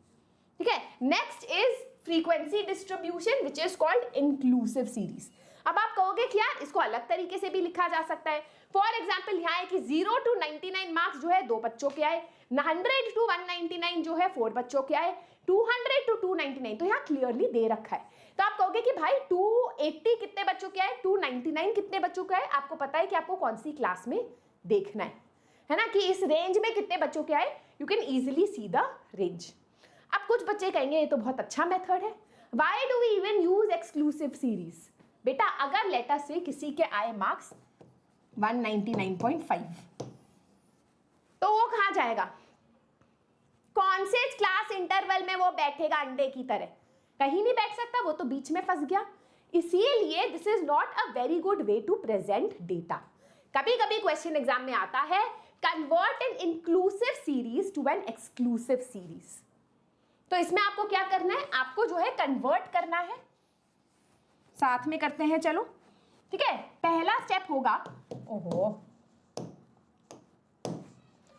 ठीक है। Next is frequency distribution which is called inclusive series. अब आप कहोगे कि यार इसको अलग तरीके से भी लिखा जा सकता है। फॉर एग्जाम्पल यहाँ है कि 0 to 99 मार्क्स जो है 2 बच्चों के आए, 100 to 199 जो है 4 बच्चों के आए, 200 to 299 तो यहाँ क्लियरली दे रखा है। तो आप कहोगे कि भाई 280 कितने बच्चों के आए, 299 कितने बच्चों के आए। आपको पता है कि आपको कौन सी क्लास में देखना है ना, कि इस रेंज में कितने बच्चों के आए, you can easily see the range. अब कुछ बच्चे कहेंगे ये तो बहुत अच्छा मेथड है, why do we even use exclusive series. बेटा अगर लेटर से किसी के आए मार्क्स 199.5 तो वो कहाँ जाएगा, कौन से क्लास इंटरवल में वो बैठेगा अंडे की तरह, कहीं नहीं बैठ सकता, वो तो बीच में फंस गया। इसीलिए this is not a very good way to present data. कभी कभी क्वेश्चन एग्जाम में आता है convert an inclusive series to an exclusive series. तो इसमें आपको क्या करना है, आपको जो है कन्वर्ट करना है, साथ में करते हैं चलो, ठीक है। पहला स्टेप होगा, ओहो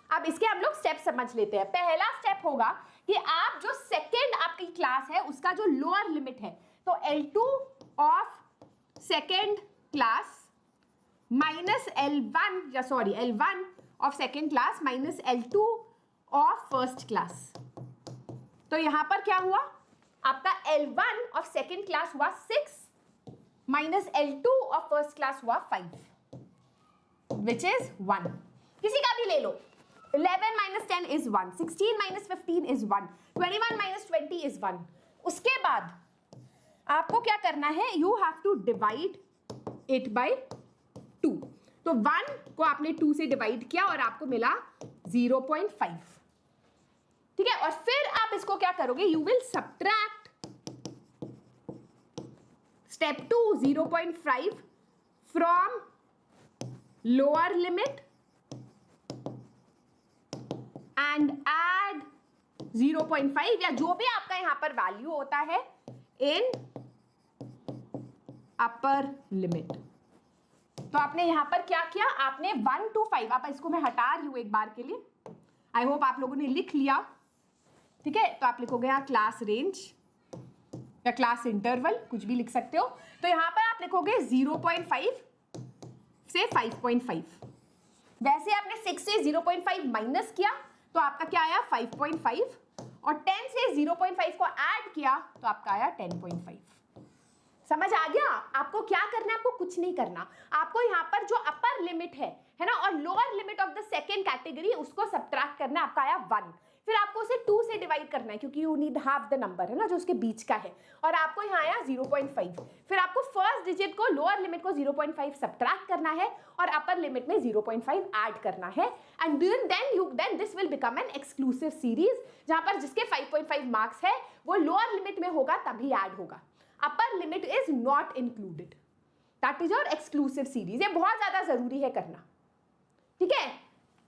अब इसके हम लोग स्टेप समझ लेते हैं। पहला स्टेप होगा कि आप जो सेकेंड आपकी क्लास है उसका जो लोअर लिमिट है, तो L2 of second class minus L1 of second class minus L2 of first class. तो यहां पर क्या हुआ, आपका L1 ऑफ सेकेंड क्लास हुआ 6 minus L2 of first class हुआ 5 विच इज 1। किसी का भी ले लो, 11 minus 10 is 1, 16 minus 15 is 1, 21 minus 20 is 1। उसके बाद आपको क्या करना है, you have to divide it by 2। तो 1 को आपने 2 से डिवाइड किया और आपको मिला 0.5, ठीक है। और फिर आप इसको क्या करोगे, you will subtract step 2 0.5 from lower limit and add 0.5 या जो भी आपका यहां पर वैल्यू होता है इन अपर लिमिट। तो आपने यहां पर क्या किया, आपने 1 to 5, आप इसको मैं हटा रही हूं एक बार के लिए, आई होप आप लोगों ने लिख लिया, ठीक है। तो आप लिखोगे यहाँ क्लास रेंज या क्लास इंटरवल, कुछ भी लिख सकते हो। तो यहां पर आप लिखोगे 0.5 से 5.5। वैसे आपने 6 से 0.5 माइनस किया तो आपका क्या आया 5.5, और 10 से 0.5 को ऐड किया तो आपका आया 10.5। समझ आ गया? आपको क्या करना है, आपको कुछ नहीं करना, आपको यहाँ पर जो अपर लिमिट है ना, और lower limit of the second category उसको सब्ट्रैक्ट करना है। आपका आया 1, फिर आपको उसे 2 से डिवाइड करना है क्योंकि you need half the number है ना जो उसके बीच का है, और आपको यहाँ आया 0.5। फिर आपको फर्स्ट डिजिट को, लोअर लिमिट को 0.5 सब्ट्रैक्ट करना है और अपर लिमिट में 0.5 ऐड करना है, and then this will become an exclusive series, जहां पर जिसके 5.5 मार्क्स है वो लोअर लिमिट में होगा तभी ऐड होगा, upper limit is not included, that is your exclusive series. ये बहुत ज्यादा जरूरी है करना, ठीक है।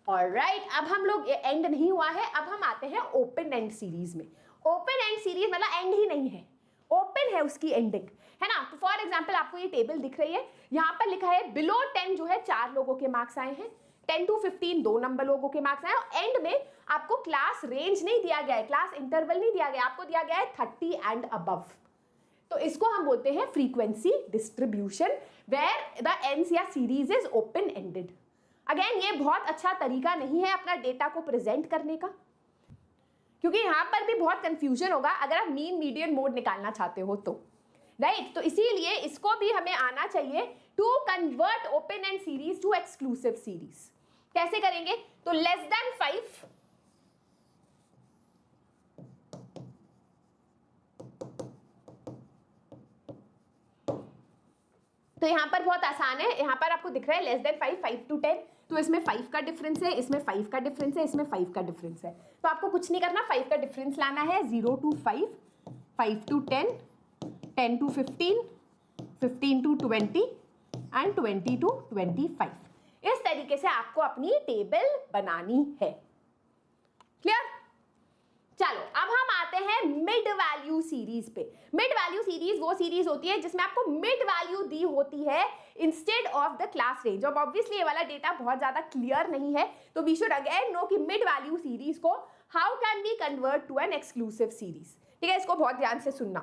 ऑलराइट, अब हम लोग एंड नहीं हुआ है, अब हम आते हैं ओपन एंड सीरीज में। ओपन एंड सीरीज मतलब एंड ही नहीं है, ओपन है उसकी एंडिंग, है ना। तो फॉर एग्जांपल आपको ये टेबल दिख रही है, यहाँ पर लिखा है बिलो 10 जो है 4 लोगों के मार्क्स आए हैं, 10 to 15 2 नंबर लोगों के मार्क्स आए, और एंड में आपको क्लास रेंज नहीं दिया गया है, क्लास इंटरवल नहीं दिया गया, आपको दिया गया है 30 एंड अबव। तो इसको हम बोलते हैं frequency distribution, where the ends या series is open ended. Again ये बहुत अच्छा तरीका नहीं है अपना डेटा को प्रेजेंट करने का, क्योंकि यहाँ पर भी बहुत कंफ्यूजन होगा अगर आप मीन मीडियन मोड निकालना चाहते हो तो, राइट। तो इसीलिए इसको भी हमें आना चाहिए to convert open end series to exclusive series. कैसे करेंगे? तो लेस देन 5 तो यहां पर बहुत आसान है, यहां पर आपको दिख रहा है लेस देन 5, 5 to 10, तो इसमें 5 का डिफरेंस है, इसमें 5 का डिफरेंस है, इसमें 5 का डिफरेंस है। तो आपको कुछ नहीं करना, 5 का डिफरेंस लाना है। 0 to 5, 5 to 10, 10 to 15, 15 to 20 and 20 to 25। इस तरीके से आपको अपनी टेबल बनानी है। क्लियर? चलो अब हम आते हैं मिड वैल्यू सीरीज पे। मिड वैल्यू सीरीज वो सीरीज होती है जिसमें आपको मिड वैल्यू दी होती है instead of the class range. अब ऑब्वियसली ये वाला डेटा बहुत ज्यादा क्लियर नहीं है, तो वी शुड अगेन नो कि मिड वैल्यू सीरीज को how can we convert to an exclusive series. ठीक है, इसको बहुत ध्यान से सुनना।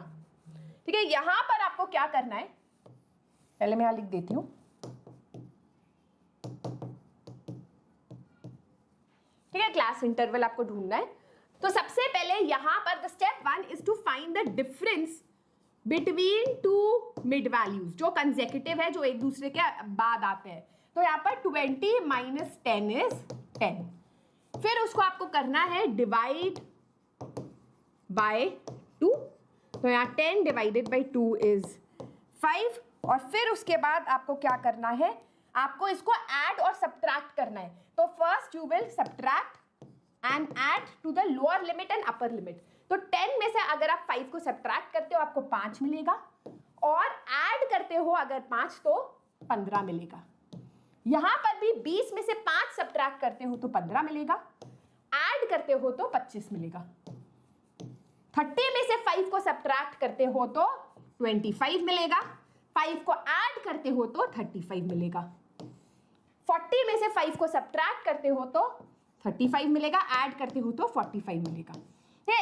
ठीक है, यहां पर आपको क्या करना है, पहले मैं यहां लिख देती हूं। ठीक है, क्लास इंटरवल आपको ढूंढना है। तो सबसे पहले यहां पर the step 1 is to find the difference between two mid values जो कंसेक्यूटिव है, जो एक दूसरे के बाद आते हैं। तो यहाँ पर 20 माइनस 10 इज 10। फिर उसको आपको करना है डिवाइड बाय 2। तो यहाँ 10 डिवाइडेड बाय 2 इज 5। और फिर उसके बाद आपको क्या करना है, आपको इसको ऐड और सब्ट्रैक्ट करना है। तो first you will subtract and add to the lower limit and upper limit. तो 10 में से अगर आप 5 को सब्ट्रैक्ट करते हो आपको 5 मिलेगा, और ऐड करते हो अगर 5 तो 15 मिलेगा। यहां पर भी 20 में से 5 सब्ट्रैक्ट करते हो तो 15 मिलेगा, ऐड करते हो तो 25 मिलेगा। 30 में से 5 को सब्ट्रैक्ट करते हो तो 25 मिलेगा, 5 को ऐड करते हो तो 35 मिलेगा। 40 में से 5 को सब्ट्रैक्ट करते हो तो 35 मिलेगा, ऐड करते हो तो 45 मिलेगा।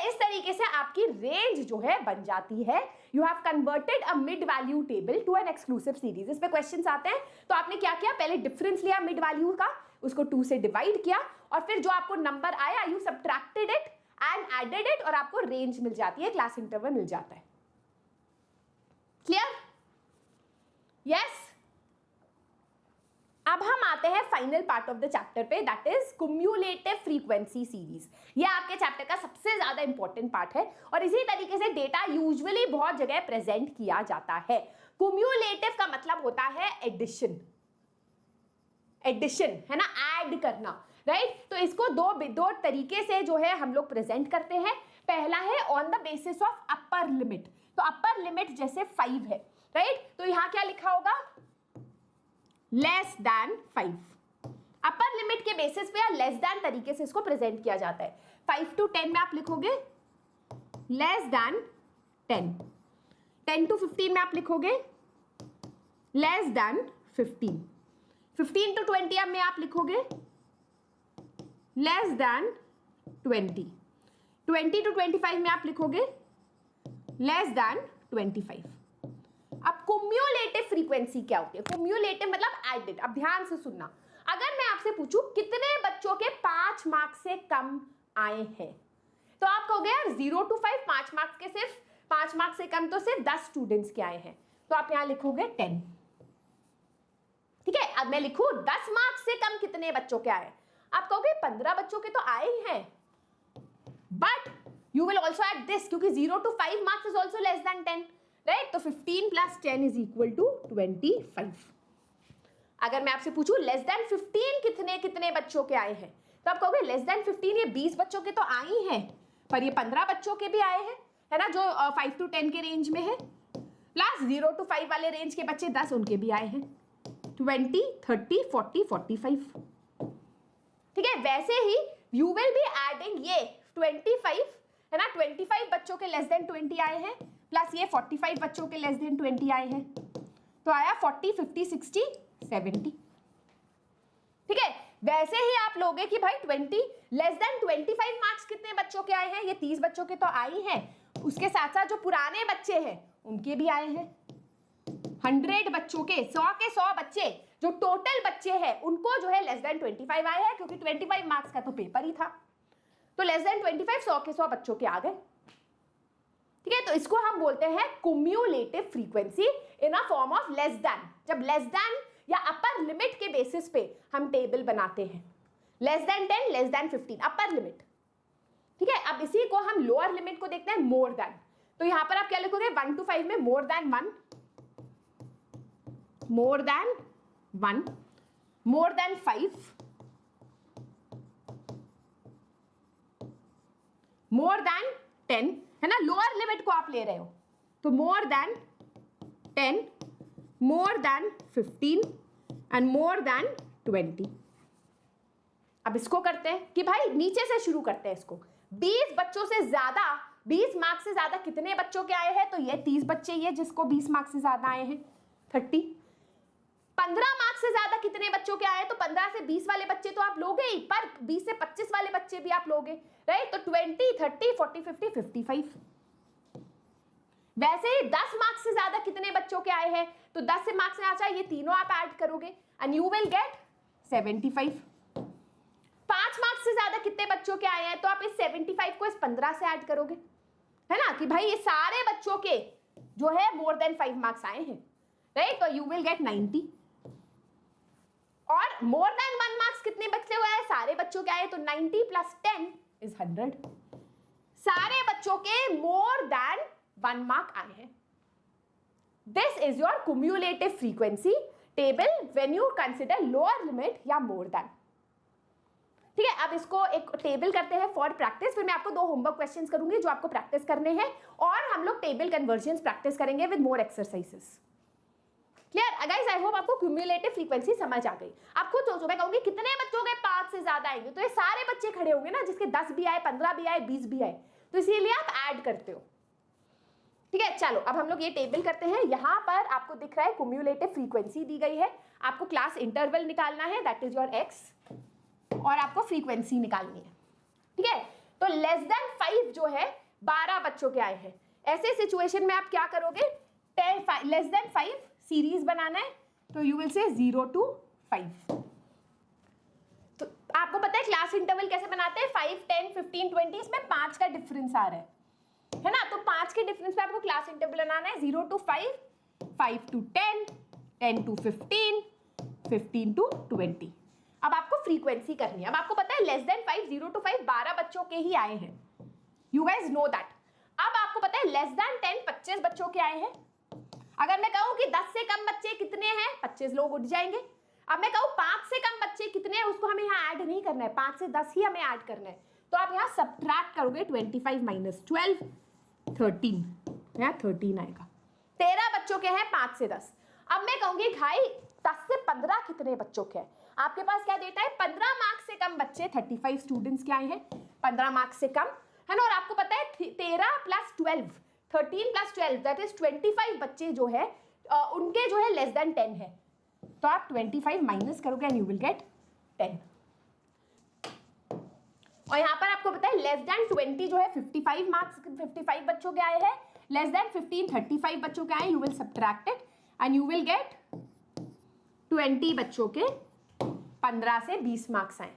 इस तरीके से आपकी रेंज जो है बन जाती है। You have converted a mid value table to an exclusive series. इस पे क्वेश्चंस आते हैं, तो आपने क्या किया, पहले डिफरेंस लिया मिड वैल्यू का, उसको 2 से डिवाइड किया, और फिर जो आपको नंबर आया you subtracted it and added it, और आपको रेंज मिल जाती है, क्लास इंटरवल मिल जाता है। क्लियर? यस। अब हम आते हैं final part of the chapter पे, that is cumulative frequency series. ये आपके चैप्टर का सबसे ज्यादा इंपॉर्टेंट पार्ट है, और इसी तरीके से डेटा यूजुअली बहुत जगह प्रेजेंट किया जाता है। क्युमुलेटिव का मतलब होता है एडिशन, एडिशन है ना, ऐड करना, राइट। तो इसको दो तरीके से जो है हम लोग प्रेजेंट करते हैं। पहला है on the basis of upper limit. तो अपर लिमिट जैसे 5 है, राइट, तो यहां क्या लिखा होगा, लेस देन 5। अपर लिमिट के बेसिस पे या लेस देन तरीके से इसको प्रेजेंट किया जाता है। 5 to 10 में आप लिखोगे लेस देन 10, 10 to 15 में आप लिखोगे लेस देन 15, 15 to 20 में आप लिखोगे लेस देन 20, 20 to 25 में आप लिखोगे लेस देन 25। अब क्युमुलेटिव फ्रीक्वेंसी क्या होती है? क्युमुलेटिव मतलब एडेड। अब ध्यान से सुनना, अगर मैं आपसे पूछूं कितने बच्चों के 5 मार्क्स से कम आए हैं, तो आप कहोगे यार 0 to 5 5 मार्क्स के सिर्फ 5 मार्क्स से कम तो सिर्फ 10 स्टूडेंट्स के आए हैं, तो आप यहां लिखोगे 10। ठीक है, अब मैं लिखूं 10 मार्क्स से कम कितने बच्चों के आए, आप कहोगे 15 बच्चों के तो आए ही हैं, but you will also add this, क्योंकि 0 to 5 marks is also less than 10, right. तो 15 plus 10 is equal to 25। अगर मैं आपसे पूछूं लेस देन 15 कितने कितने बच्चों के आए हैं, तो आप कहोगे लेस देन 15 ये 20 बच्चों के तो आए ही हैं, पर ये 15 बच्चों के भी आए हैं, है ना, जो 5 to 10 के रेंज में है, प्लस 0 to 5 वाले रेंज के बच्चे 10 उनके भी आए हैं, 20, 30, 40, 45। ठीक है, वैसे ही यू विल बी एडिंग ये 25, है ना, 25 बच्चों के लेस देन 20 आए हैं, प्लस ये 45 बच्चों के लेस देन 20 आए हैं, तो आया 40, 50, 60, 70। ठीक है, वैसे ही आप लोगे कि भाई 20 लेस देन 25 मार्क्स कितने बच्चों के आए हैं, ये 30 बच्चों के तो आए ही हैं, उसके साथ साथ जो पुराने बच्चे हैं उनके भी आए हैं, 100 बच्चों के 100 बच्चे जो टोटल बच्चे हैं उनको जो है लेस देन 25 आए हैं, क्योंकि 25 मार्क्स का तो पेपर ही था। तो लेस देन 25 100 के 100 बच्चों के आ गए। ठीक है, तो इसको हम बोलते हैं cumulative frequency in a form of less than. जब लेस देन या अपर लिमिट के बेसिस पे हम टेबल बनाते हैं, less than 10, less than 15, upper limit. ठीक है, अब इसी को हम लोअर लिमिट को देखते हैं, मोर देन। तो यहां पर आप क्या लिखोगे, 1 to 5 में more than 1, more than 1, more than 5, more than 10, है ना, लोअर लिमिट को आप ले रहे हो, तो more than 10, more than 15 and more than 20। अब इसको करते हैं कि भाई नीचे से शुरू करते हैं इसको। 20 बच्चों से ज्यादा, 20 मार्क्स से ज्यादा कितने बच्चों के आए हैं, तो ये 30 बच्चे ही है जिसको 20 मार्क्स से ज्यादा आए हैं, 30। 15 मार्क्स से ज्यादा कितने बच्चों के आए, तो 15 से 20 वाले बच्चे तो आप लोगे ही, पर 20 से 25 वाले बच्चे भी आप लोगे, राइट। तो 20, 30, 40, 50, 55। वैसे ही 10 मार्क्स से ज्यादा कितने बच्चों के आए हैं, तो 10 से मार्क्स में आता है, ये तीनों आप ऐड करोगे and you will get 75। 5 marks से ज्यादा कितने बच्चों के आए हैं, तो आप इस 75 को इस 15 से ऐड करोगे, है ना, कि भाई ये सारे बच्चों के जो है मोर देन 5 मार्क्स आए हैं, राइट। तो यू विल गेट 90। और मोर देन 1 मार्क्स कितने बच्चे हुए हैं, सारे बच्चों के आए, तो 90 + 10 = 100। सारे बच्चों के मोर देन 1 मार्क आए हैं। This is your cumulative frequency table when you consider lower limit या मोर देन। ठीक है, अब इसको एक टेबल करते हैं फॉर प्रैक्टिस। फिर मैं आपको 2 होमवर्क क्वेश्चंस करूंगी जो आपको प्रैक्टिस करने हैं, और हम लोग टेबल कन्वर्जन्स प्रैक्टिस करेंगे with more exercises. Clear guys, I hope आपको क्युमुलेटिव फ्रीक्वेंसी समझ आ गई। आप खुद सोचो, मैं कहूंगी कितने बच्चों के 5 से ज्यादा आएंगे, तो ये सारे बच्चे खड़े होंगे ना, जिसके 10 भी आए, 15 भी आए, 20 भी आए, तो इसीलिए आप ऐड करते हो। ठीक है, चलो अब हम लोग ये टेबल करते हैं। यहाँ पर आपको दिख रहा है क्युमुलेटिव फ्रीक्वेंसी दी गई है, आपको क्लास इंटरवल निकालना है, दैट इज योर x, और आपको फ्रीक्वेंसी निकालनी है। ठीक है, तो लेस देन 5 जो है 12 बच्चों के आए हैं, ऐसे सिचुएशन में आप क्या करोगे, लेस देन 5 सीरीज बनाना है, तो यू विल से 0 to 5। तो आपको पता है क्लास इंटरवल कैसे बनाते हैं, 5, 10, 15, 20, इसमें 5 का डिफरेंस आ रहा है ना, तो 5 के डिफरेंस पे आपको क्लास इंटरवल बनाना है, 0 to 5, 5 to 10, 10 to 15, 15 to 20। अब आपको फ्रीक्वेंसी करनी है। अब आपको पता है लेस देन 5, 0 to 5 12 बच्चों के ही आए हैं, यू गाइज नो दैट। अब आपको पता है लेस देन 10 25 बच्चों के आए हैं। अगर मैं कहूं कि 10 से कम बच्चे कितने हैं, 25 लोग उठ जाएंगे। अब मैं कहूं 5 से कम बच्चे कितने हैं, उसको हमें यहाँ ऐड नहीं करना है, 5 से 10 ही हमें ऐड करना है। तो आप यहाँ सब्ट्रैक्ट करोगे, 25 - 12, 13, यहाँ 13 आएगा। 13 बच्चों के हैं 5 से 10। अब मैं कहूंगी भाई 10 से 15 कितने बच्चों के हैं, आपके पास क्या डेटा है, 15 मार्क्स से कम बच्चे, 35 स्टूडेंट्स के आए हैं 15 मार्क्स से कम, है ना। और आपको पता है 13 + 12, 13 + 12 दैट इज 25 बच्चे जो है उनके जो है लेस देन 10 है, तो आप 25 माइनस करोगे एंड यू विल गेट 10। और यहाँ पर आपको पता है लेस देन 20 जो है 55 मार्क्स, 55 बच्चों के आए हैं, लेस देन 15 35 बच्चों के आए, you will subtract it and you will get 20 बच्चों के 15 से 20 मार्क्स आए।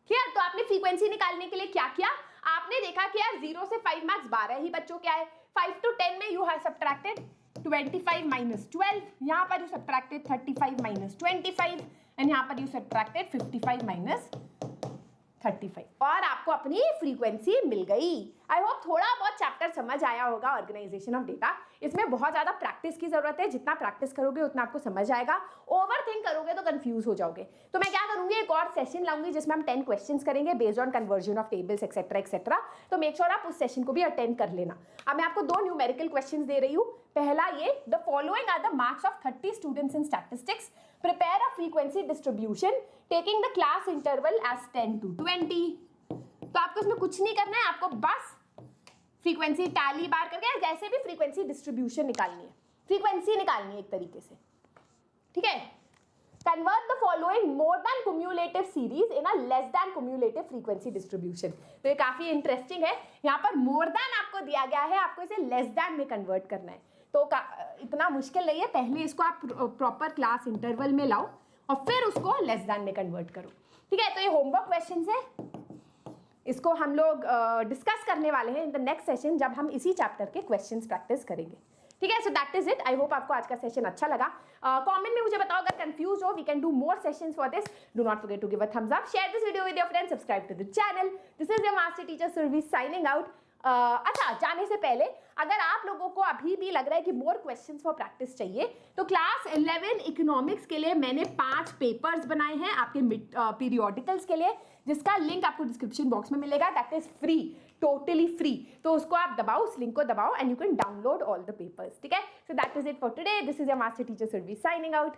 क्लियर। तो आपने फ्रीक्वेंसी निकालने के लिए क्या किया, आपने देखा कि यार 0 से 5 मार्क्स 12 ही बच्चों के आए, 5 to 10 में यू हैव सब्ट्रैक्टेड 25 - 12, यहाँ पर यू सब्ट्रैक्टेड 35 - 25 एंड यहाँ पर यू सब्ट्रैक्टेड 55 - 35, और आपको अपनी फ्रीक्वेंसी मिल गई। आई होप थोड़ा बहुत चैप्टर समझ आया होगा ऑर्गेनाइजेशन ऑफ डेटा। इसमें बहुत ज्यादा प्रैक्टिस की जरूरत है, जितना प्रैक्टिस करोगे उतना आपको समझ आएगा, ओवर थिंक करोगे तो कंफ्यूज हो जाओगे। तो मैं क्या करूंगी, एक और सेशन लाऊंगी जिसमें हम 10 क्वेश्चंस करेंगे based on conversion of tables etcetera etcetera, तो मेक श्योर आप उस सेशन को भी अटेंड कर लेना। अब मैं आपको 2 न्यूमेरिकल क्वेश्चंस दे रही हूँ। पहला ये, the following are the marks of 30 students in statistics, prepare a frequency distribution taking the class interval as 10 to 20। तो आपको इसमें कुछ नहीं करना है, आपको बस फ्रीक्वेंसी टैली बार करके जैसे भी फ्रीक्वेंसी डिस्ट्रीब्यूशन निकालनी है, फ्रीक्वेंसी निकालनी है एक तरीके से। ठीक है, convert the following more than cumulative series in a less than cumulative frequency distribution. तो ये काफी इंटरेस्टिंग है। यहाँ पर मोर देन आपको दिया गया है, आपको इसे लेस देन में कन्वर्ट करना है, तो इतना मुश्किल नहीं है। पहले इसको आप प्रॉपर क्लास इंटरवल में लाओ और फिर उसको लेस देन में कन्वर्ट करो। ठीक है, तो ये होमवर्क क्वेश्चन है, इसको हम लोग डिस्कस करने वाले हैं इन द नेक्स्ट सेशन, जब हम इसी चैप्टर के क्वेश्चंस प्रैक्टिस करेंगे। ठीक है, so that is it. I hope आपको आज का सेशन अच्छा लगा। कमेंट में मुझे बताओ अगर कंफ्यूज हो। We can do more sessions for this. Do not forget to give a thumbs up, share this video with your friends, subscribe to the channel. This is your master teacher Surabhi signing out. अच्छा, जाने से पहले अगर आप लोगों को अभी भी लग रहा है कि मोर क्वेश्चंस फॉर प्रैक्टिस चाहिए, तो क्लास 11 इकोनॉमिक्स के लिए मैंने 5 पेपर्स बनाए हैं आपके पीरियोडिकल्स के लिए, जिसका लिंक आपको डिस्क्रिप्शन बॉक्स में मिलेगा। That is free, totally free. तो उसको आप दबाओ, उस लिंक को दबाओ and you can download all the papers. ठीक है, so that is it for today. This is your master teacher Surabhi signing out.